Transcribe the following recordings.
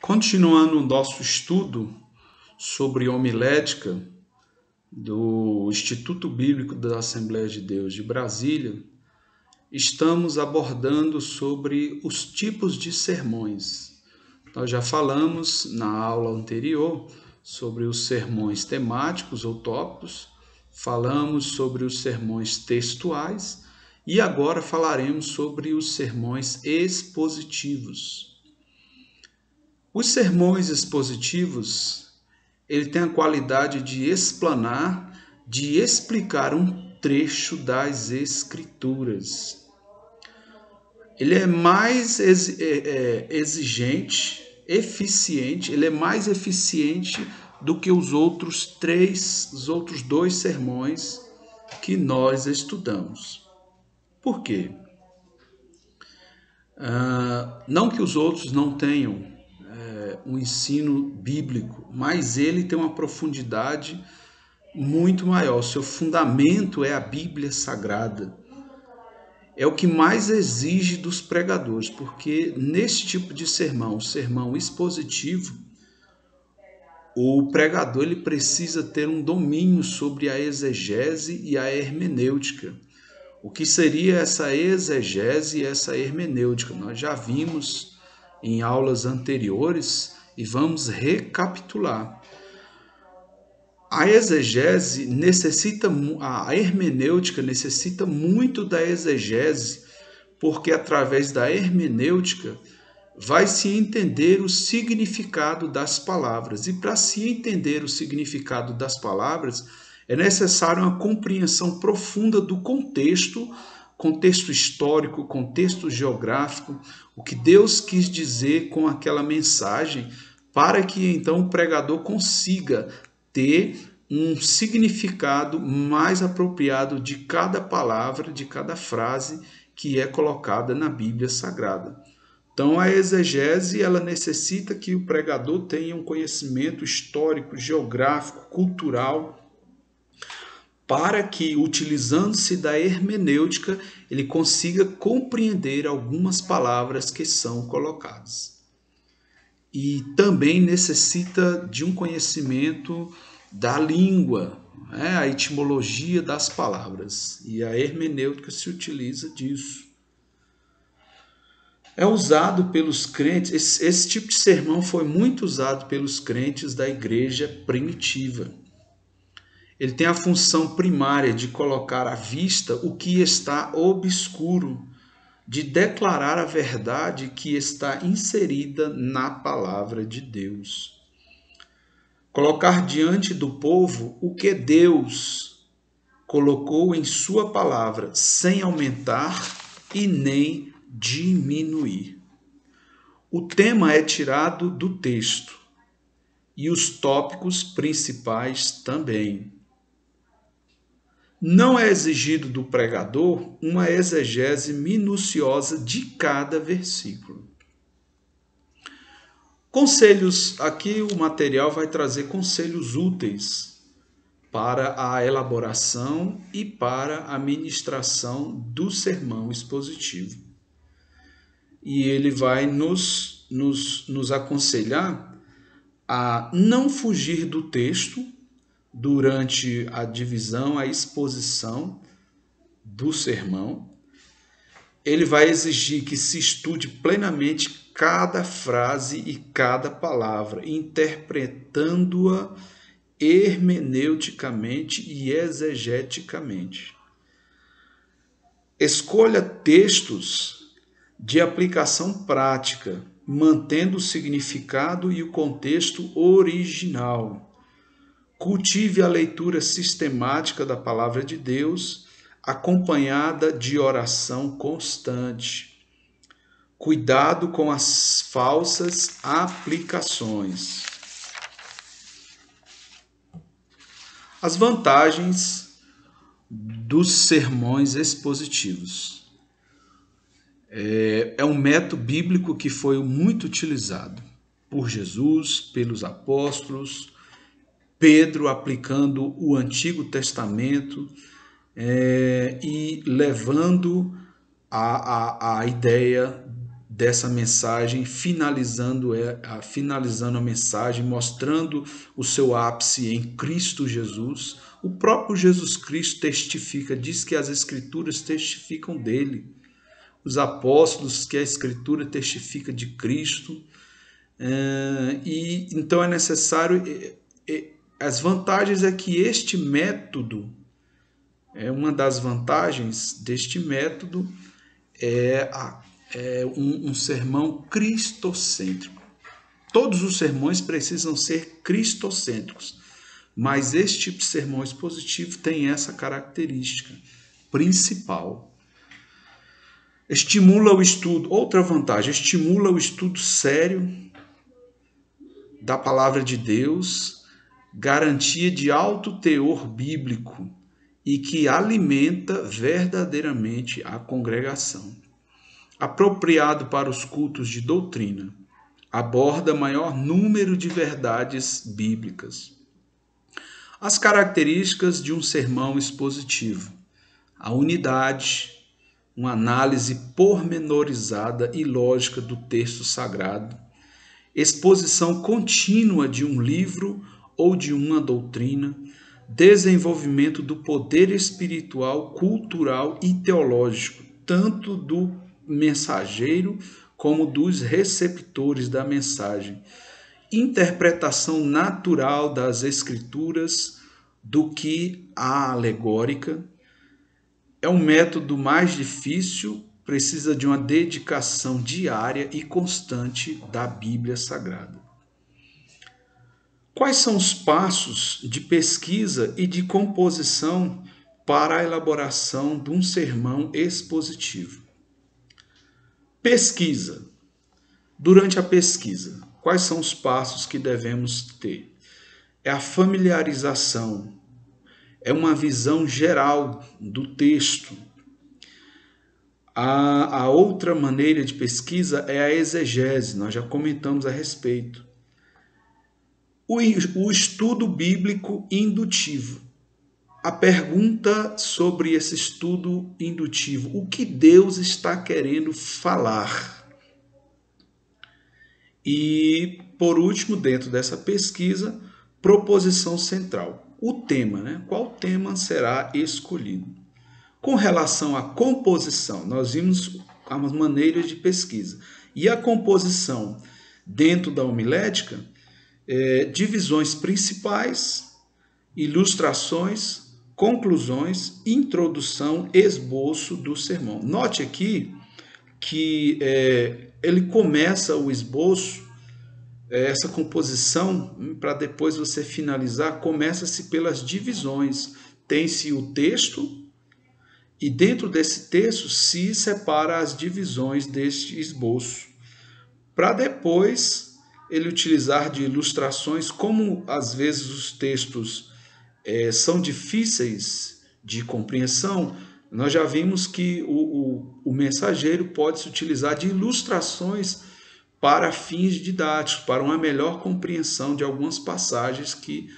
Continuando o nosso estudo sobre homilética do Instituto Bíblico da Assembleia de Deus de Brasília, estamos abordando sobre os tipos de sermões. Nós já falamos na aula anterior sobre os sermões temáticos ou tópicos, falamos sobre os sermões textuais e agora falaremos sobre os sermões expositivos. Os sermões expositivos, ele tem a qualidade de explanar, de explicar um trecho das Escrituras. Ele é mais exigente, eficiente, ele é mais eficiente do que os outros dois sermões que nós estudamos. Por quê? Não que os outros não tenham um ensino bíblico, mas ele tem uma profundidade muito maior. O seu fundamento é a Bíblia Sagrada. É o que mais exige dos pregadores, porque nesse tipo de sermão, o sermão expositivo, o pregador ele precisa ter um domínio sobre a exegese e a hermenêutica. O que seria essa exegese e essa hermenêutica? Nós já vimos em aulas anteriores e vamos recapitular. A exegese a hermenêutica necessita muito da exegese, porque através da hermenêutica vai se entender o significado das palavras. E para se entender o significado das palavras, é necessário uma compreensão profunda do contexto histórico, contexto geográfico, o que Deus quis dizer com aquela mensagem, para que então o pregador consiga ter um significado mais apropriado de cada palavra, de cada frase que é colocada na Bíblia Sagrada. Então a exegese ela necessita que o pregador tenha um conhecimento histórico, geográfico, cultural, para que, utilizando-se da hermenêutica, ele consiga compreender algumas palavras que são colocadas. E também necessita de um conhecimento da língua, a etimologia das palavras. E a hermenêutica se utiliza disso. É usado pelos crentes, esse tipo de sermão foi muito usado pelos crentes da igreja primitiva. Ele tem a função primária de colocar à vista o que está obscuro, de declarar a verdade que está inserida na palavra de Deus. Colocar diante do povo o que Deus colocou em sua palavra, sem aumentar e nem diminuir. O tema é tirado do texto e os tópicos principais também. Não é exigido do pregador uma exegese minuciosa de cada versículo. Conselhos, aqui o material vai trazer conselhos úteis para a elaboração e para a ministração do sermão expositivo. E ele vai nos aconselhar a não fugir do texto durante a divisão, a exposição do sermão. Ele vai exigir que se estude plenamente cada frase e cada palavra, interpretando-a hermeneuticamente e exegeticamente. Escolha textos de aplicação prática, mantendo o significado e o contexto original. Cultive a leitura sistemática da palavra de Deus, acompanhada de oração constante. Cuidado com as falsas aplicações. As vantagens dos sermões expositivos. É um método bíblico que foi muito utilizado por Jesus, pelos apóstolos, Pedro aplicando o Antigo Testamento e levando a ideia dessa mensagem, finalizando a mensagem, mostrando o seu ápice em Cristo Jesus. O próprio Jesus Cristo testifica, diz que as Escrituras testificam dele. Os apóstolos, que a Escritura testifica de Cristo. E então é necessário. As vantagens é que este método, uma das vantagens deste método é um sermão cristocêntrico. Todos os sermões precisam ser cristocêntricos, mas este tipo de sermão expositivo tem essa característica principal. Estimula o estudo, outra vantagem, estimula o estudo sério da palavra de Deus, garantia de alto teor bíblico e que alimenta verdadeiramente a congregação. Apropriado para os cultos de doutrina, aborda maior número de verdades bíblicas. As características de um sermão expositivo: a unidade, uma análise pormenorizada e lógica do texto sagrado, exposição contínua de um livro ou de uma doutrina, desenvolvimento do poder espiritual, cultural e teológico, tanto do mensageiro como dos receptores da mensagem, interpretação natural das Escrituras do que a alegórica. É um método mais difícil, precisa de uma dedicação diária e constante da Bíblia Sagrada. Quais são os passos de pesquisa e de composição para a elaboração de um sermão expositivo? Pesquisa. Durante a pesquisa, quais são os passos que devemos ter? É a familiarização, é uma visão geral do texto. A outra maneira de pesquisa é a exegese, nós já comentamos a respeito. O estudo bíblico indutivo. A pergunta sobre esse estudo indutivo: o que Deus está querendo falar? E, por último, dentro dessa pesquisa, proposição central. O tema, né? Qual tema será escolhido? Com relação à composição, nós vimos as maneiras de pesquisa. E a composição dentro da homilética, divisões principais, ilustrações, conclusões, introdução, esboço do sermão. Note aqui que ele começa o esboço, essa composição, para depois você finalizar, começa-se pelas divisões. Tem-se o texto, e dentro desse texto se separa as divisões deste esboço, para depois ele utilizar de ilustrações. Como às vezes os textos são difíceis de compreensão, nós já vimos que o mensageiro pode se utilizar de ilustrações para fins didáticos, para uma melhor compreensão de algumas passagens que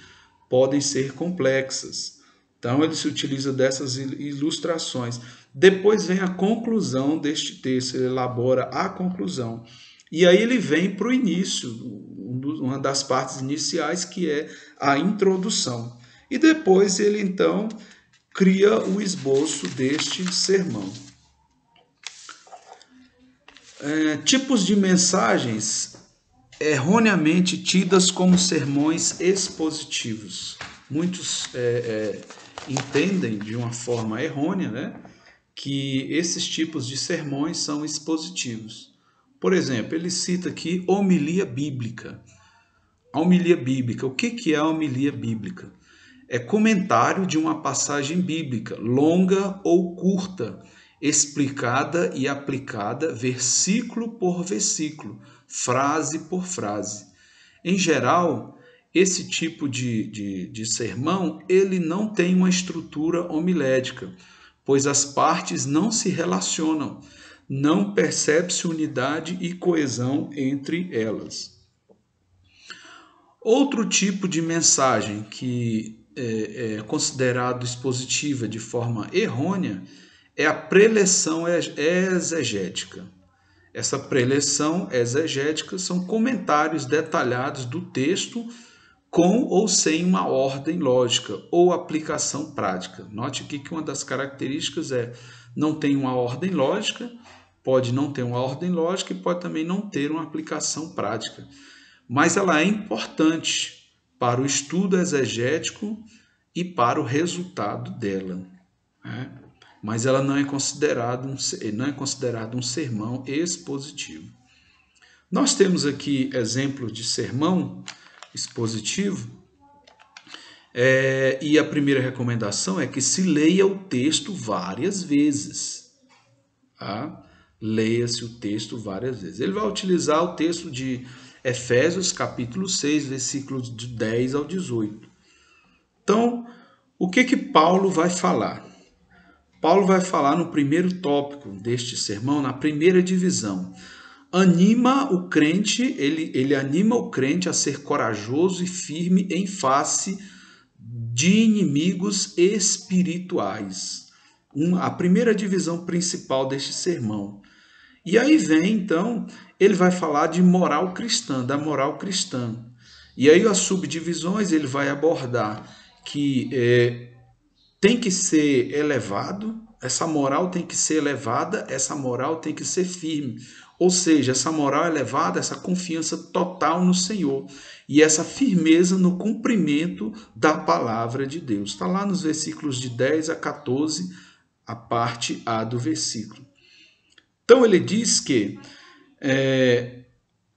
podem ser complexas. Então, ele se utiliza dessas ilustrações. Depois vem a conclusão deste texto, ele elabora a conclusão. E aí ele vem para o início, uma das partes iniciais, que é a introdução. E depois ele, então, cria o esboço deste sermão. Tipos de mensagens erroneamente tidas como sermões expositivos. Muitos entendem de uma forma errônea, né, que esses tipos de sermões são expositivos. Por exemplo, ele cita aqui homilia bíblica. A homilia bíblica, o que é a homilia bíblica? É comentário de uma passagem bíblica, longa ou curta, explicada e aplicada versículo por versículo, frase por frase. Em geral, esse tipo de sermão, ele não tem uma estrutura homilética, pois as partes não se relacionam, não percebe-se unidade e coesão entre elas. Outro tipo de mensagem que é considerado expositiva de forma errônea é a preleção exegética. Essa preleção exegética são comentários detalhados do texto com ou sem uma ordem lógica ou aplicação prática. Note aqui que uma das características é não tem uma ordem lógica, pode não ter uma ordem lógica e pode também não ter uma aplicação prática. Mas ela é importante para o estudo exegético e para o resultado dela, né? Mas ela não é considerada um sermão expositivo. Nós temos aqui exemplos de sermão expositivo, e a primeira recomendação é que se leia o texto várias vezes. Tá? Leia-se o texto várias vezes. Ele vai utilizar o texto de Efésios, capítulo 6, versículos de 10 ao 18. Então, o que Paulo vai falar? Paulo vai falar no primeiro tópico deste sermão, na primeira divisão. Anima o crente, ele anima o crente a ser corajoso e firme em face de inimigos espirituais. A primeira divisão principal deste sermão. E aí vem, então, ele vai falar de moral cristã, da moral cristã. E aí as subdivisões ele vai abordar que tem que ser elevado, essa moral tem que ser elevada, essa moral tem que ser firme. Ou seja, essa moral elevada, essa confiança total no Senhor e essa firmeza no cumprimento da palavra de Deus. Está lá nos versículos de 10 a 14, a parte A do versículo. Então ele diz que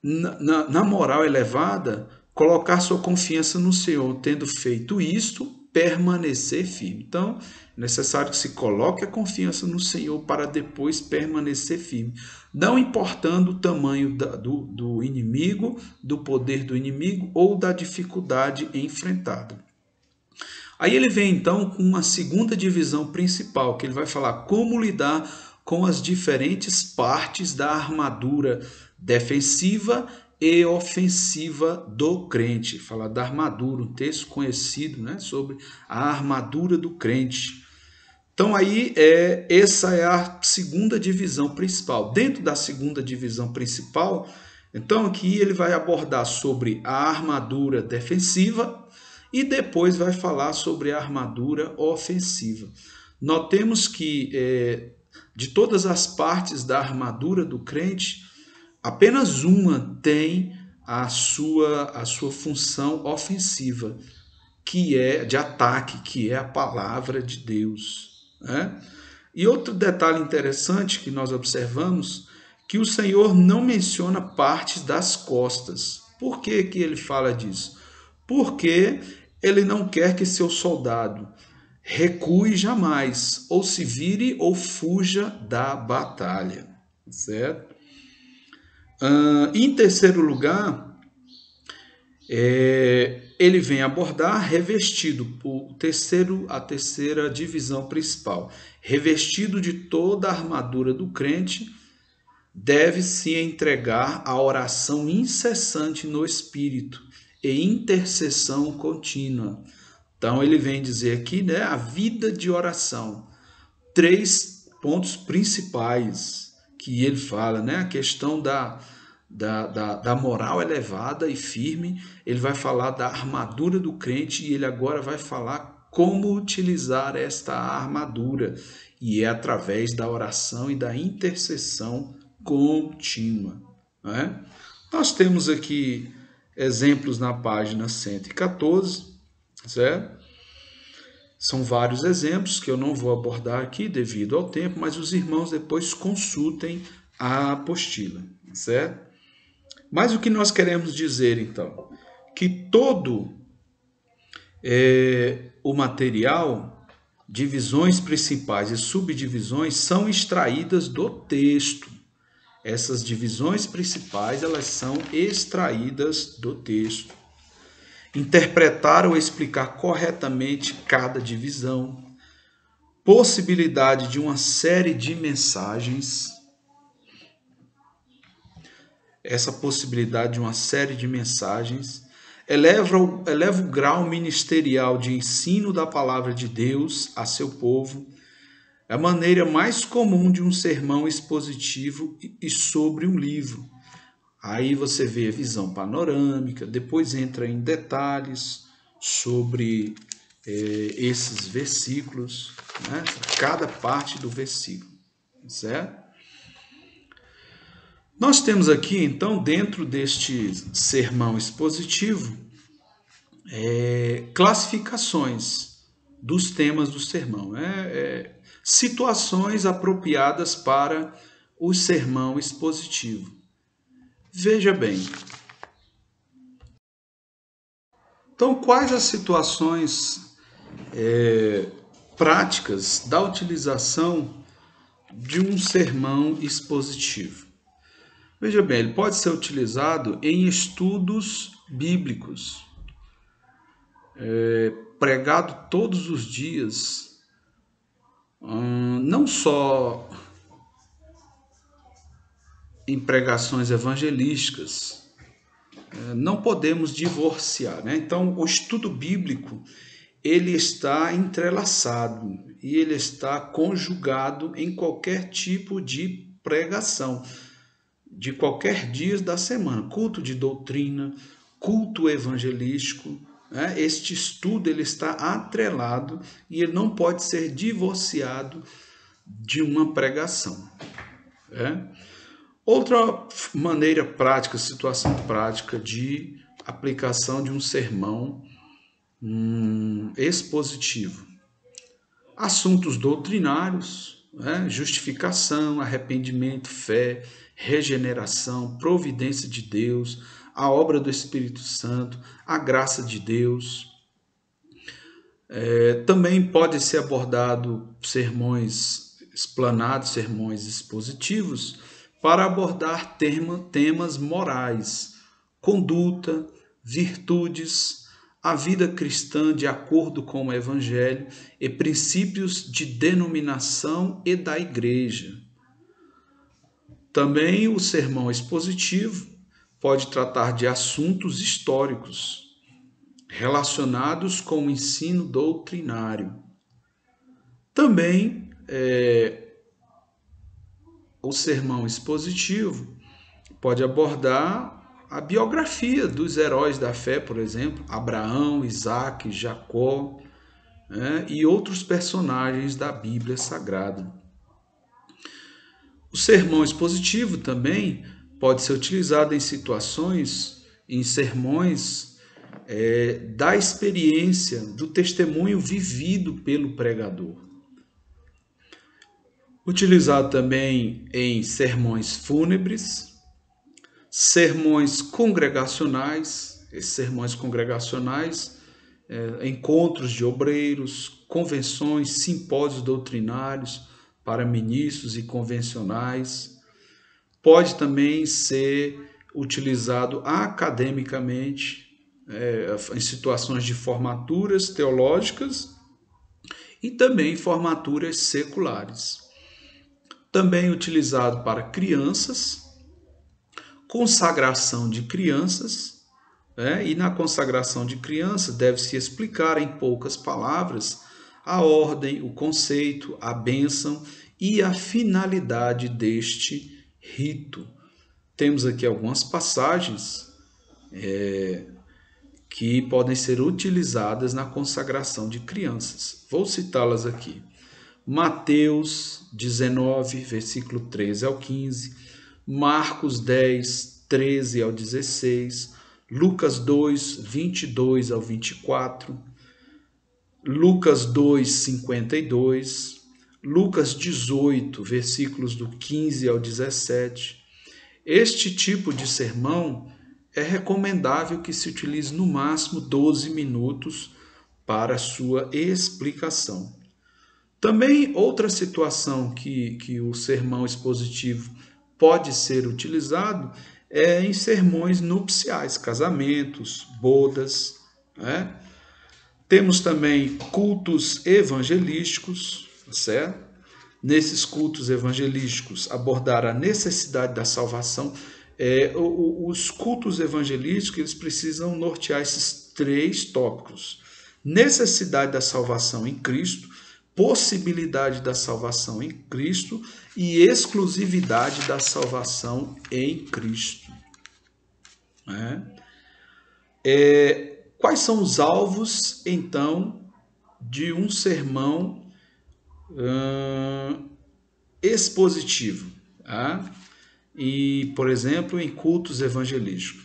na moral elevada, colocar sua confiança no Senhor, tendo feito isto, permanecer firme. Então, é necessário que se coloque a confiança no Senhor para depois permanecer firme. Não importando o tamanho do inimigo, do poder do inimigo ou da dificuldade enfrentada. Aí ele vem então com uma segunda divisão principal, que ele vai falar como lidar com as diferentes partes da armadura defensiva e ofensiva do crente. Fala da armadura, um texto conhecido, né, sobre a armadura do crente. Então aí essa é a segunda divisão principal. Dentro da segunda divisão principal, então aqui ele vai abordar sobre a armadura defensiva e depois vai falar sobre a armadura ofensiva. Notemos que de todas as partes da armadura do crente, apenas uma tem a sua função ofensiva, que é de ataque, que é a palavra de Deus, né? E outro detalhe interessante que nós observamos, que o Senhor não menciona partes das costas. Por que ele fala disso? Porque ele não quer que seu soldado recue jamais, ou se vire ou fuja da batalha, certo? Em terceiro lugar, ele vem abordar revestido, a terceira divisão principal. Revestido de toda a armadura do crente, deve-se entregar à oração incessante no Espírito e intercessão contínua. Então ele vem dizer aqui, né, a vida de oração. 3 pontos principais que ele fala, né? A questão da moral elevada e firme, ele vai falar da armadura do crente e ele agora vai falar como utilizar esta armadura, e é através da oração e da intercessão contínua, né? Nós temos aqui exemplos na página 114, certo? São vários exemplos que eu não vou abordar aqui devido ao tempo, mas os irmãos depois consultem a apostila, certo? Mas o que nós queremos dizer, então? Que todo o material, divisões principais e subdivisões, são extraídas do texto. Essas divisões principais, elas são extraídas do texto. Interpretar ou explicar corretamente cada divisão. Possibilidade de uma série de mensagens. Essa possibilidade de uma série de mensagens eleva o grau ministerial de ensino da palavra de Deus a seu povo, É a maneira mais comum de um sermão expositivo e sobre um livro. Aí você vê a visão panorâmica, depois entra em detalhes sobre esses versículos, né? Cada parte do versículo, certo? Nós temos aqui, então, dentro deste sermão expositivo, classificações dos temas do sermão, situações apropriadas para o sermão expositivo. Veja bem, então quais as situações práticas da utilização de um sermão expositivo? Veja bem, ele pode ser utilizado em estudos bíblicos, pregado todos os dias, não só em pregações evangelísticas, não podemos divorciar, né? Então, o estudo bíblico, ele está entrelaçado e ele está conjugado em qualquer tipo de pregação, de qualquer dia da semana, culto de doutrina, culto evangelístico, né? Este estudo ele está atrelado e ele não pode ser divorciado de uma pregação, né? Outra maneira prática, situação prática de aplicação de um sermão expositivo. Assuntos doutrinários, né? Justificação, arrependimento, fé, regeneração, providência de Deus, a obra do Espírito Santo, a graça de Deus. Também pode ser abordado sermões explanados, sermões expositivos, para abordar temas morais, conduta, virtudes, a vida cristã de acordo com o Evangelho e princípios de denominação e da igreja. Também o sermão expositivo pode tratar de assuntos históricos relacionados com o ensino doutrinário. Também o sermão expositivo pode abordar a biografia dos heróis da fé, por exemplo, Abraão, Isaac, Jacó, né, e outros personagens da Bíblia Sagrada. O sermão expositivo também pode ser utilizado em situações, em sermões da experiência, do testemunho vivido pelo pregador. Utilizado também em sermões fúnebres, sermões congregacionais, encontros de obreiros, convenções, simpósios doutrinários para ministros e convencionais. Pode também ser utilizado academicamente, em situações de formaturas teológicas e também formaturas seculares. Também utilizado para crianças, consagração de crianças, e na consagração de crianças deve-se explicar em poucas palavras a ordem, o conceito, a bênção e a finalidade deste rito. Temos aqui algumas passagens que podem ser utilizadas na consagração de crianças. Vou citá-las aqui. Mateus 19, versículo 13 ao 15, Marcos 10, 13 ao 16, Lucas 2, 22 ao 24, Lucas 2, 52, Lucas 18, versículos do 15 ao 17. Este tipo de sermão é recomendável que se utilize no máximo 12 minutos para sua explicação. Também outra situação que o sermão expositivo pode ser utilizado é em sermões nupciais, casamentos, bodas, né? Temos também cultos evangelísticos, certo? Nesses cultos evangelísticos, abordar a necessidade da salvação. Os cultos evangelísticos eles precisam nortear esses 3 tópicos: necessidade da salvação em Cristo, possibilidade da salvação em Cristo e exclusividade da salvação em Cristo. Quais são os alvos, então, de um sermão expositivo? E, por exemplo, em cultos evangelísticos.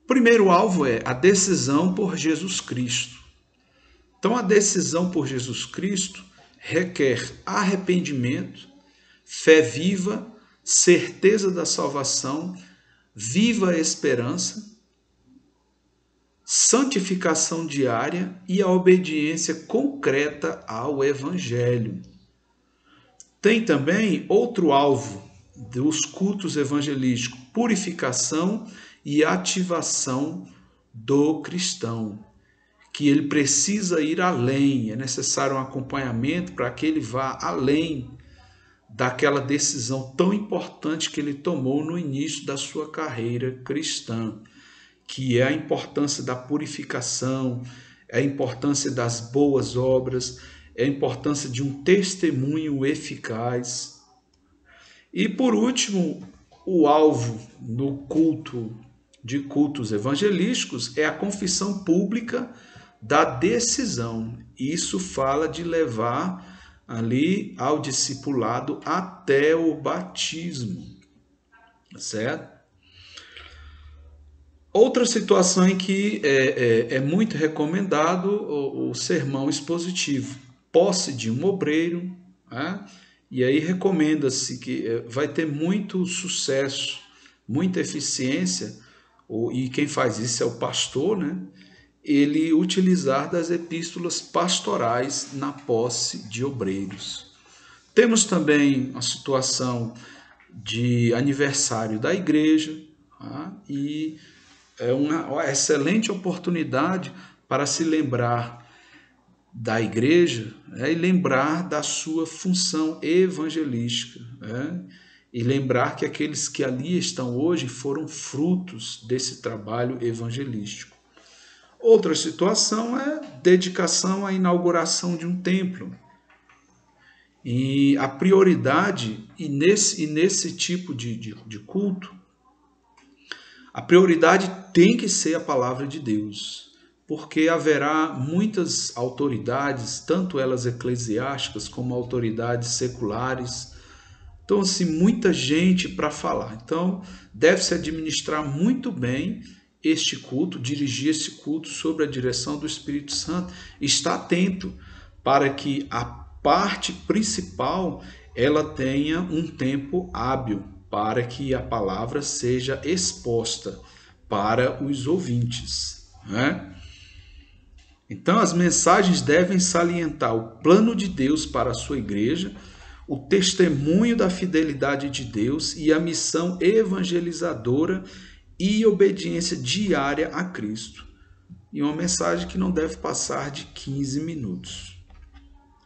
O primeiro alvo é a decisão por Jesus Cristo. Então, a decisão por Jesus Cristo requer arrependimento, fé viva, certeza da salvação, viva esperança, santificação diária e a obediência concreta ao Evangelho. Tem também outro alvo dos cultos evangelísticos: purificação e ativação do cristão, que ele precisa ir além, é necessário um acompanhamento para que ele vá além daquela decisão tão importante que ele tomou no início da sua carreira cristã, que é a importância da purificação, é a importância das boas obras, é a importância de um testemunho eficaz. E por último, o alvo no cultos evangelísticos é a confissão pública da decisão. Isso fala de levar ali ao discipulado até o batismo, certo? Outra situação em que é muito recomendado o sermão expositivo: posse de um obreiro, e aí recomenda-se que vai ter muito sucesso, muita eficiência, e quem faz isso é o pastor, ele utilizar das epístolas pastorais na posse de obreiros. Temos também a situação de aniversário da igreja, e é uma excelente oportunidade para se lembrar da igreja, e lembrar da sua função evangelística, e lembrar que aqueles que ali estão hoje foram frutos desse trabalho evangelístico. Outra situação é dedicação à inauguração de um templo. E a prioridade, e nesse tipo de culto, a prioridade tem que ser a palavra de Deus, porque haverá muitas autoridades, tanto elas eclesiásticas como autoridades seculares. Então, assim, muita gente para falar. Então, deve-se administrar muito bem este culto, dirigir esse culto sob a direção do Espírito Santo. Está atento para que a parte principal ela tenha um tempo hábil para que a palavra seja exposta para os ouvintes, Então, as mensagens devem salientar o plano de Deus para a sua igreja, o testemunho da fidelidade de Deus e a missão evangelizadora e obediência diária a Cristo. E uma mensagem que não deve passar de 15 minutos.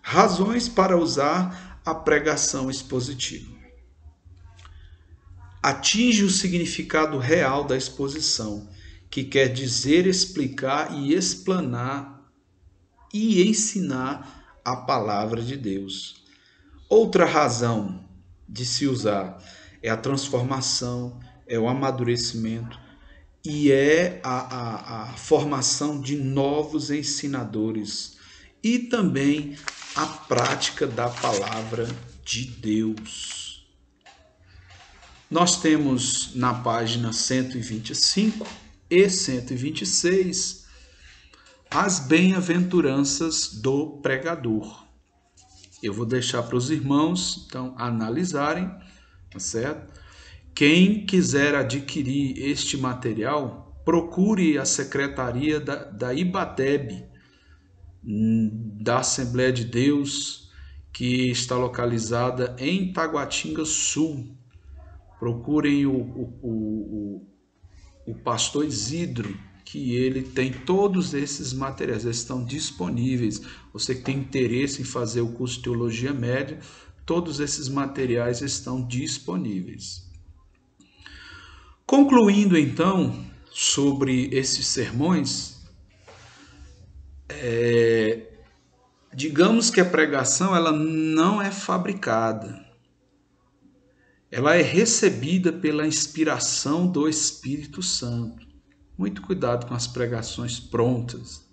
Razões para usar a pregação expositiva. Atinge o significado real da exposição, que quer dizer explicar e explanar e ensinar a palavra de Deus. Outra razão de se usar é a transformação, é o amadurecimento e é a formação de novos ensinadores e também a prática da palavra de Deus. Nós temos na página 125 e 126 as bem-aventuranças do pregador. Eu vou deixar para os irmãos, então, analisarem, tá certo? Quem quiser adquirir este material, procure a secretaria da IBATEB, da Assembleia de Deus, que está localizada em Taguatinga Sul. Procurem o pastor Isidro, que ele tem todos esses materiais, eles estão disponíveis. Você que tem interesse em fazer o curso de Teologia Média, todos esses materiais estão disponíveis. Concluindo então sobre esses sermões, Digamos que a pregação ela não é fabricada. Ela é recebida pela inspiração do Espírito Santo. Muito cuidado com as pregações prontas.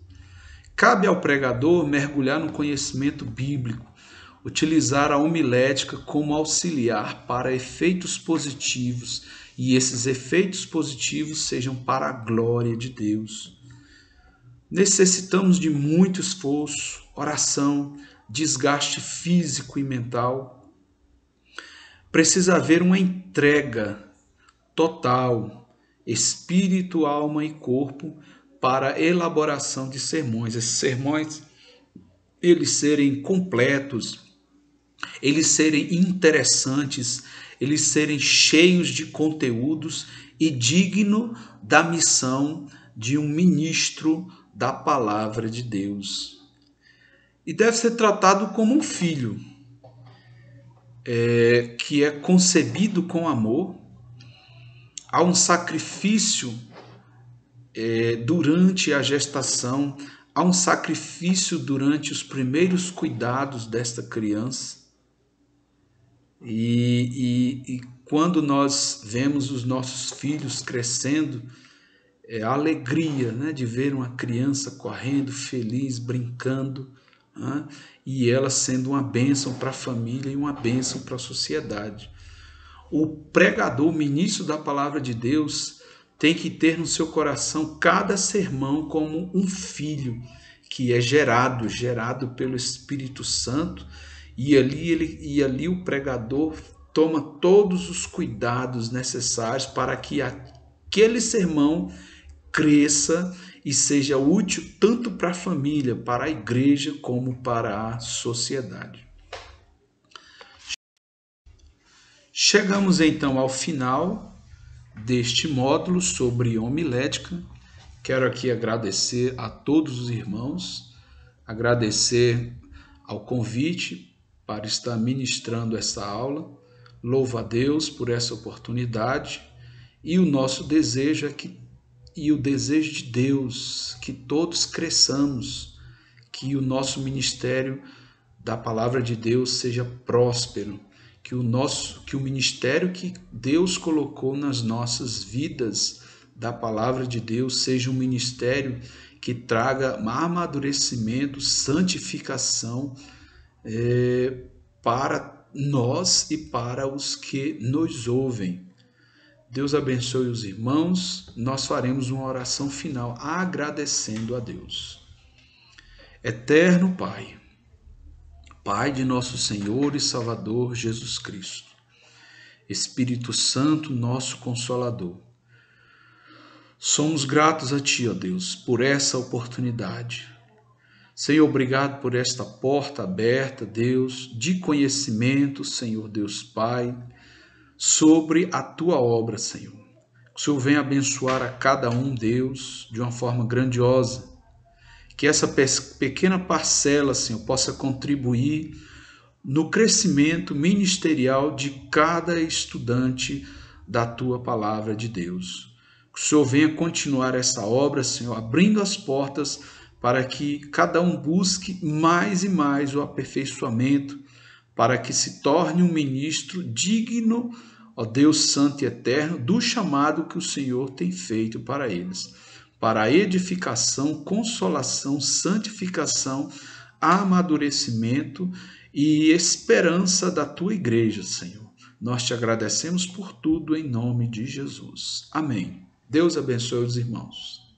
Cabe ao pregador mergulhar no conhecimento bíblico, utilizar a homilética como auxiliar para efeitos positivos, e esses efeitos positivos sejam para a glória de Deus. Necessitamos de muito esforço, oração, desgaste físico e mental. Precisa haver uma entrega total, espírito, alma e corpo, para a elaboração de sermões. Esses sermões, eles serem completos, eles serem interessantes, eles serem cheios de conteúdos e digno da missão de um ministro da palavra de Deus. E deve ser tratado como um filho, que é concebido com amor. Há um sacrifício durante a gestação, há um sacrifício durante os primeiros cuidados desta criança. E quando nós vemos os nossos filhos crescendo, a alegria, né, de ver uma criança correndo, feliz, brincando, né, e ela sendo uma bênção para a família e uma bênção para a sociedade. O pregador, o ministro da palavra de Deus, tem que ter no seu coração cada sermão como um filho que é gerado pelo Espírito Santo, e ali o pregador toma todos os cuidados necessários para que aquele sermão cresça e seja útil tanto para a família, para a igreja, como para a sociedade. Chegamos então ao final deste módulo sobre homilética. Quero aqui agradecer a todos os irmãos, agradecer ao convite para estar ministrando essa aula. Louvo a Deus por essa oportunidade, e o nosso desejo é que, e o desejo de Deus, que todos cresçamos, que o nosso ministério da palavra de Deus seja próspero, que o ministério que Deus colocou nas nossas vidas da palavra de Deus seja um ministério que traga amadurecimento, santificação para nós e para os que nos ouvem. Deus abençoe os irmãos. Nós faremos uma oração final agradecendo a Deus. Eterno Pai, Pai de nosso Senhor e Salvador Jesus Cristo, Espírito Santo, nosso Consolador, somos gratos a Ti, ó Deus, por essa oportunidade. Senhor, obrigado por esta porta aberta, Deus, de conhecimento, Senhor Deus Pai, sobre a Tua obra, Senhor. Que o Senhor venha abençoar a cada um, Deus, de uma forma grandiosa. Que essa pequena parcela, Senhor, possa contribuir no crescimento ministerial de cada estudante da Tua palavra de Deus. Que o Senhor venha continuar essa obra, Senhor, abrindo as portas para que cada um busque mais e mais o aperfeiçoamento, para que se torne um ministro digno, ó Deus Santo e Eterno, do chamado que o Senhor tem feito para eles, para a edificação, consolação, santificação, amadurecimento e esperança da Tua igreja, Senhor. Nós te agradecemos por tudo em nome de Jesus. Amém. Deus abençoe os irmãos.